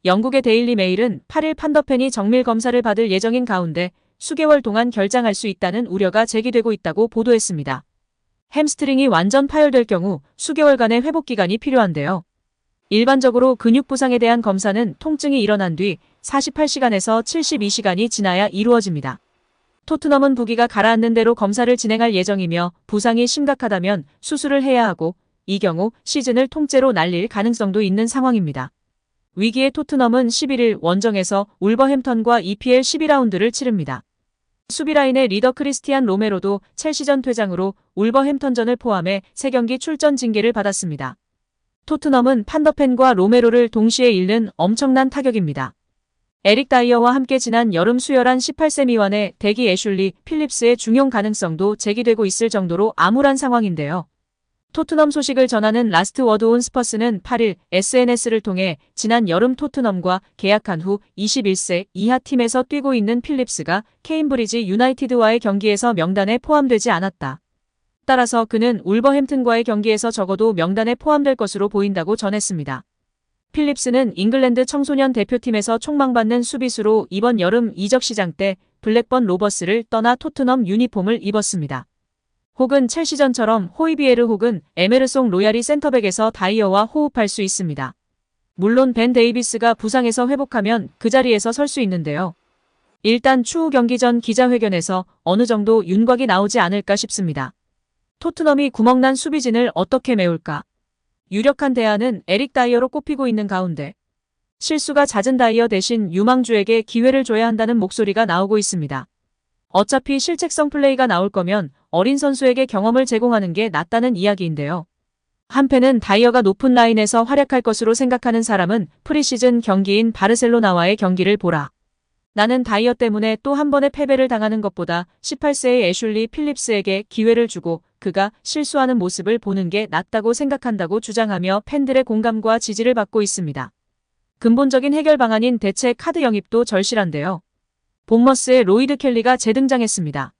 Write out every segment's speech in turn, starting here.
영국의 데일리 메일은 8일 판더펜이 정밀 검사를 받을 예정인 가운데 수개월 동안 결장할 수 있다는 우려가 제기되고 있다고 보도했습니다. 햄스트링이 완전 파열될 경우 수개월간의 회복 기간이 필요한데요. 일반적으로 근육 부상에 대한 검사는 통증이 일어난 뒤 48시간에서 72시간이 지나야 이루어집니다. 토트넘은 부기가 가라앉는 대로 검사를 진행할 예정이며 부상이 심각하다면 수술을 해야 하고 이 경우 시즌을 통째로 날릴 가능성도 있는 상황입니다. 위기의 토트넘은 11일 원정에서 울버햄턴과 EPL 12라운드를 치릅니다. 수비라인의 리더 크리스티안 로메로도 첼시전 퇴장으로 울버햄턴전을 포함해 3경기 출전 징계를 받았습니다. 토트넘은 판더펜과 로메로를 동시에 잃는 엄청난 타격입니다. 에릭 다이어와 함께 지난 여름 수혈한 18세 미만의 대기 애슐리 필립스의 중용 가능성도 제기되고 있을 정도로 암울한 상황인데요. 토트넘 소식을 전하는 라스트 워드 온 스퍼스는 8일 SNS를 통해 지난 여름 토트넘과 계약한 후 21세 이하 팀에서 뛰고 있는 필립스가 케임브리지 유나이티드와의 경기에서 명단에 포함되지 않았다. 따라서 그는 울버햄튼과의 경기에서 적어도 명단에 포함될 것으로 보인다고 전했습니다. 필립스는 잉글랜드 청소년 대표팀에서 촉망받는 수비수로 이번 여름 이적 시장 때 블랙번 로버스를 떠나 토트넘 유니폼을 입었습니다. 혹은 첼시전처럼 호이비에르 혹은 에메르송 로얄이 센터백에서 다이어와 호흡할 수 있습니다. 물론 벤 데이비스가 부상에서 회복하면 그 자리에서 설 수 있는데요. 일단 추후 경기 전 기자회견에서 어느 정도 윤곽이 나오지 않을까 싶습니다. 토트넘이 구멍난 수비진을 어떻게 메울까? 유력한 대안은 에릭 다이어로 꼽히고 있는 가운데 실수가 잦은 다이어 대신 유망주에게 기회를 줘야 한다는 목소리가 나오고 있습니다. 어차피 실책성 플레이가 나올 거면 어린 선수에게 경험을 제공하는 게 낫다는 이야기인데요. 한편은 다이어가 높은 라인에서 활약할 것으로 생각하는 사람은 프리시즌 경기인 바르셀로나와의 경기를 보라. 나는 다이어 때문에 또 한 번의 패배를 당하는 것보다 18세의 애슐리 필립스에게 기회를 주고 그가 실수하는 모습을 보는 게 낫다고 생각한다고 주장하며 팬들의 공감과 지지를 받고 있습니다. 근본적인 해결 방안인 대체 카드 영입도 절실한데요. 본머스의 로이드 켈리가 재등장했습니다.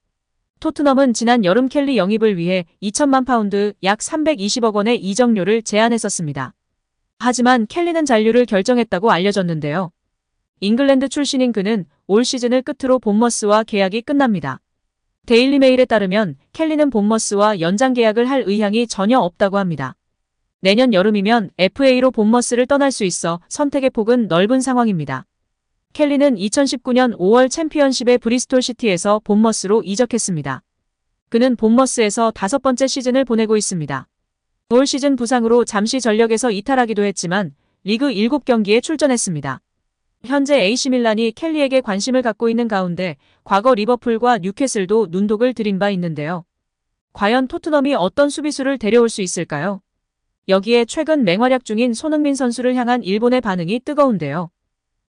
토트넘은 지난 여름 켈리 영입을 위해 2천만 파운드 약 320억 원의 이적료를 제안했었습니다. 하지만 켈리는 잔류를 결정했다고 알려졌는데요. 잉글랜드 출신인 그는 올 시즌을 끝으로 본머스와 계약이 끝납니다. 데일리 메일에 따르면 켈리는 본머스와 연장 계약을 할 의향이 전혀 없다고 합니다. 내년 여름이면 FA로 본머스를 떠날 수 있어 선택의 폭은 넓은 상황입니다. 켈리는 2019년 5월 챔피언십의 브리스톨 시티에서 본머스로 이적했습니다. 그는 본머스에서 5번째 시즌을 보내고 있습니다. 올 시즌 부상으로 잠시 전력에서 이탈하기도 했지만 리그 7경기에 출전했습니다. 현재 AC밀란이 켈리에게 관심을 갖고 있는 가운데 과거 리버풀과 뉴캐슬도 눈독을 들인 바 있는데요. 과연 토트넘이 어떤 수비수를 데려올 수 있을까요? 여기에 최근 맹활약 중인 손흥민 선수를 향한 일본의 반응이 뜨거운데요.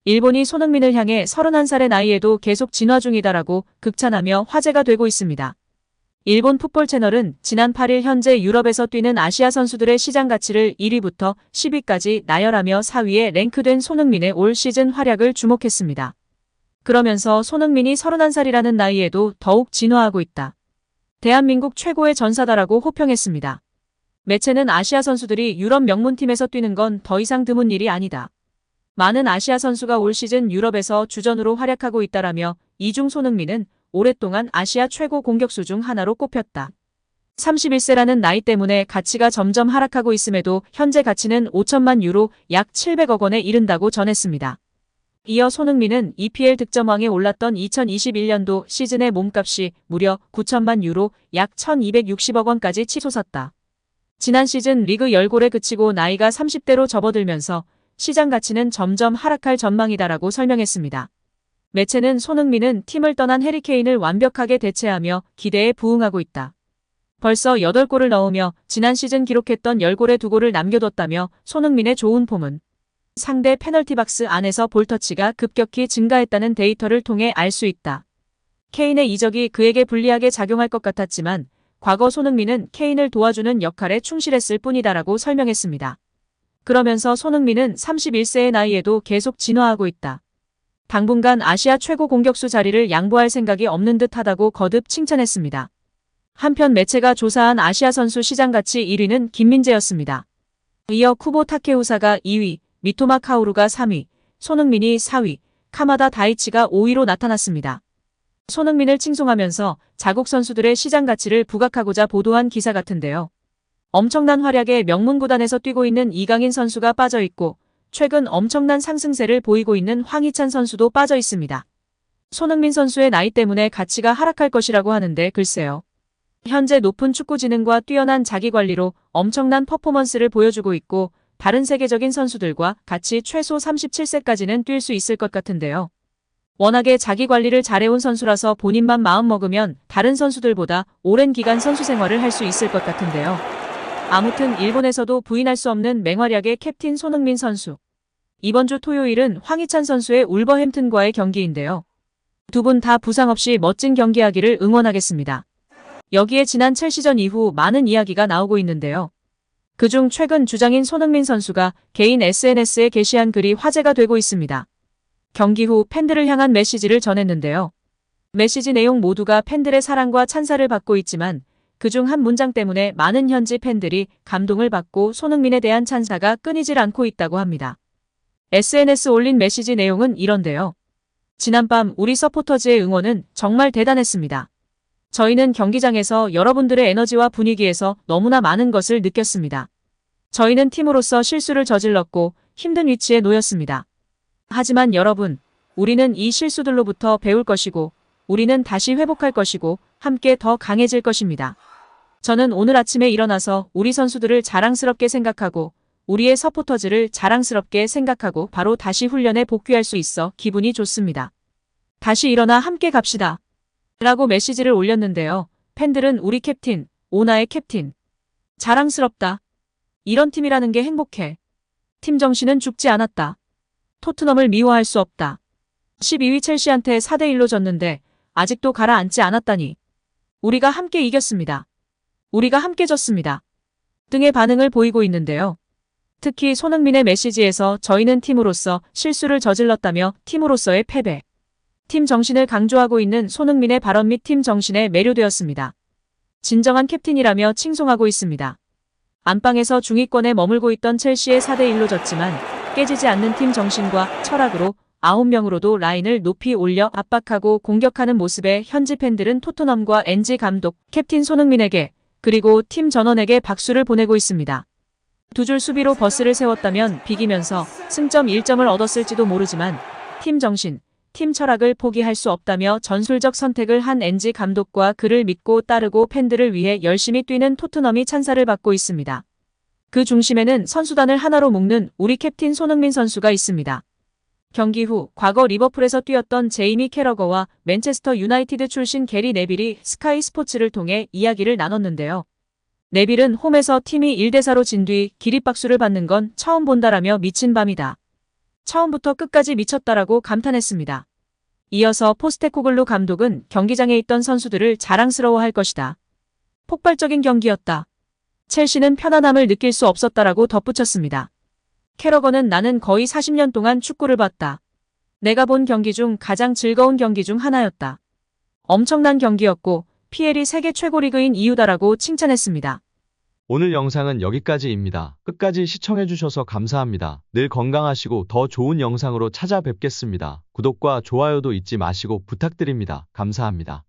일본이 손흥민을 향해 31살의 나이에도 계속 진화 중이다라고 극찬하며 화제가 되고 있습니다. 일본 풋볼 채널은 지난 8일 현재 유럽에서 뛰는 아시아 선수들의 시장 가치를 1위부터 10위까지 나열하며 4위에 랭크된 손흥민의 올 시즌 활약을 주목했습니다. 그러면서 손흥민이 31살이라는 나이에도 더욱 진화하고 있다. 대한민국 최고의 전사다라고 호평했습니다. 매체는 아시아 선수들이 유럽 명문팀에서 뛰는 건 더 이상 드문 일이 아니다. 많은 아시아 선수가 올 시즌 유럽에서 주전으로 활약하고 있다라며 이중 손흥민은 오랫동안 아시아 최고 공격수 중 하나로 꼽혔다. 31세라는 나이 때문에 가치가 점점 하락하고 있음에도 현재 가치는 5천만 유로 약 700억 원에 이른다고 전했습니다. 이어 손흥민은 EPL 득점왕에 올랐던 2021년도 시즌의 몸값이 무려 9천만 유로 약 1260억 원까지 치솟았다. 지난 시즌 리그 열골에 그치고 나이가 30대로 접어들면서 시장 가치는 점점 하락할 전망이다라고 설명했습니다. 매체는 손흥민은 팀을 떠난 해리케인을 완벽하게 대체하며 기대에 부응하고 있다. 벌써 8골을 넣으며 지난 시즌 기록했던 10골에 2골을 남겨뒀다며 손흥민의 좋은 폼은 상대 페널티 박스 안에서 볼터치가 급격히 증가했다는 데이터를 통해 알 수 있다. 케인의 이적이 그에게 불리하게 작용할 것 같았지만 과거 손흥민은 케인을 도와주는 역할에 충실했을 뿐이다라고 설명했습니다. 그러면서 손흥민은 31세의 나이에도 계속 진화하고 있다. 당분간 아시아 최고 공격수 자리를 양보할 생각이 없는 듯하다고 거듭 칭찬했습니다. 한편 매체가 조사한 아시아 선수 시장 가치 1위는 김민재였습니다. 이어 쿠보 타케우사가 2위, 미토마 카오루가 3위, 손흥민이 4위, 카마다 다이치가 5위로 나타났습니다. 손흥민을 칭송하면서 자국 선수들의 시장 가치를 부각하고자 보도한 기사 같은데요. 엄청난 활약에 명문 구단에서 뛰고 있는 이강인 선수가 빠져 있고 최근 엄청난 상승세를 보이고 있는 황희찬 선수도 빠져 있습니다. 손흥민 선수의 나이 때문에 가치가 하락할 것이라고 하는데 글쎄요. 현재 높은 축구 지능과 뛰어난 자기관리로 엄청난 퍼포먼스를 보여주고 있고 다른 세계적인 선수들과 같이 최소 37세까지는 뛸 수 있을 것 같은데요. 워낙에 자기관리를 잘해온 선수라서 본인만 마음먹으면 다른 선수들보다 오랜 기간 선수 생활을 할 수 있을 것 같은데요. 아무튼 일본에서도 부인할 수 없는 맹활약의 캡틴 손흥민 선수. 이번 주 토요일은 황희찬 선수의 울버햄튼과의 경기인데요. 두 분 다 부상 없이 멋진 경기하기를 응원하겠습니다. 여기에 지난 첼시전 이후 많은 이야기가 나오고 있는데요. 그중 최근 주장인 손흥민 선수가 개인 SNS에 게시한 글이 화제가 되고 있습니다. 경기 후 팬들을 향한 메시지를 전했는데요. 메시지 내용 모두가 팬들의 사랑과 찬사를 받고 있지만 그중 한 문장 때문에 많은 현지 팬들이 감동을 받고 손흥민에 대한 찬사가 끊이질 않고 있다고 합니다. SNS 올린 메시지 내용은 이런데요. 지난밤 우리 서포터즈의 응원은 정말 대단했습니다. 저희는 경기장에서 여러분들의 에너지와 분위기에서 너무나 많은 것을 느꼈습니다. 저희는 팀으로서 실수를 저질렀고 힘든 위치에 놓였습니다. 하지만 여러분, 우리는 이 실수들로부터 배울 것이고 우리는 다시 회복할 것이고 함께 더 강해질 것입니다. 저는 오늘 아침에 일어나서 우리 선수들을 자랑스럽게 생각하고 우리의 서포터즈를 자랑스럽게 생각하고 바로 다시 훈련에 복귀할 수 있어 기분이 좋습니다. 다시 일어나 함께 갑시다. 라고 메시지를 올렸는데요. 팬들은 우리 캡틴, 오나의 캡틴. 자랑스럽다. 이런 팀이라는 게 행복해. 팀 정신은 죽지 않았다. 토트넘을 미워할 수 없다. 12위 첼시한테 4대1로 졌는데 아직도 가라앉지 않았다니. 우리가 함께 이겼습니다. 우리가 함께 졌습니다. 등의 반응을 보이고 있는데요. 특히 손흥민의 메시지에서 저희는 팀으로서 실수를 저질렀다며 팀으로서의 패배. 팀 정신을 강조하고 있는 손흥민의 발언 및 팀 정신에 매료되었습니다. 진정한 캡틴이라며 칭송하고 있습니다. 안방에서 중위권에 머물고 있던 첼시에 4대1로 졌지만 깨지지 않는 팀 정신과 철학으로 9명으로도 라인을 높이 올려 압박하고 공격하는 모습에 현지 팬들은 토트넘과 엔지 감독, 캡틴 손흥민에게 그리고 팀 전원에게 박수를 보내고 있습니다. 두 줄 수비로 버스를 세웠다면 비기면서 승점 1점을 얻었을지도 모르지만 팀 정신, 팀 철학을 포기할 수 없다며 전술적 선택을 한 엔지 감독과 그를 믿고 따르고 팬들을 위해 열심히 뛰는 토트넘이 찬사를 받고 있습니다. 그 중심에는 선수단을 하나로 묶는 우리 캡틴 손흥민 선수가 있습니다. 경기 후 과거 리버풀에서 뛰었던 제이미 캐러거와 맨체스터 유나이티드 출신 게리 네빌이 스카이 스포츠를 통해 이야기를 나눴는데요. 네빌은 홈에서 팀이 1대4로 진 뒤 기립박수를 받는 건 처음 본다라며 미친 밤이다. 처음부터 끝까지 미쳤다라고 감탄했습니다. 이어서 포스테코글루 감독은 경기장에 있던 선수들을 자랑스러워할 것이다. 폭발적인 경기였다. 첼시는 편안함을 느낄 수 없었다라고 덧붙였습니다. 캐러건은 나는 거의 40년 동안 축구를 봤다. 내가 본 경기 중 가장 즐거운 경기 중 하나였다. 엄청난 경기였고 PL이 세계 최고 리그인 이유다라고 칭찬했습니다. 오늘 영상은 여기까지입니다. 끝까지 시청해주셔서 감사합니다. 늘 건강하시고 더 좋은 영상으로 찾아뵙겠습니다. 구독과 좋아요도 잊지 마시고 부탁드립니다. 감사합니다.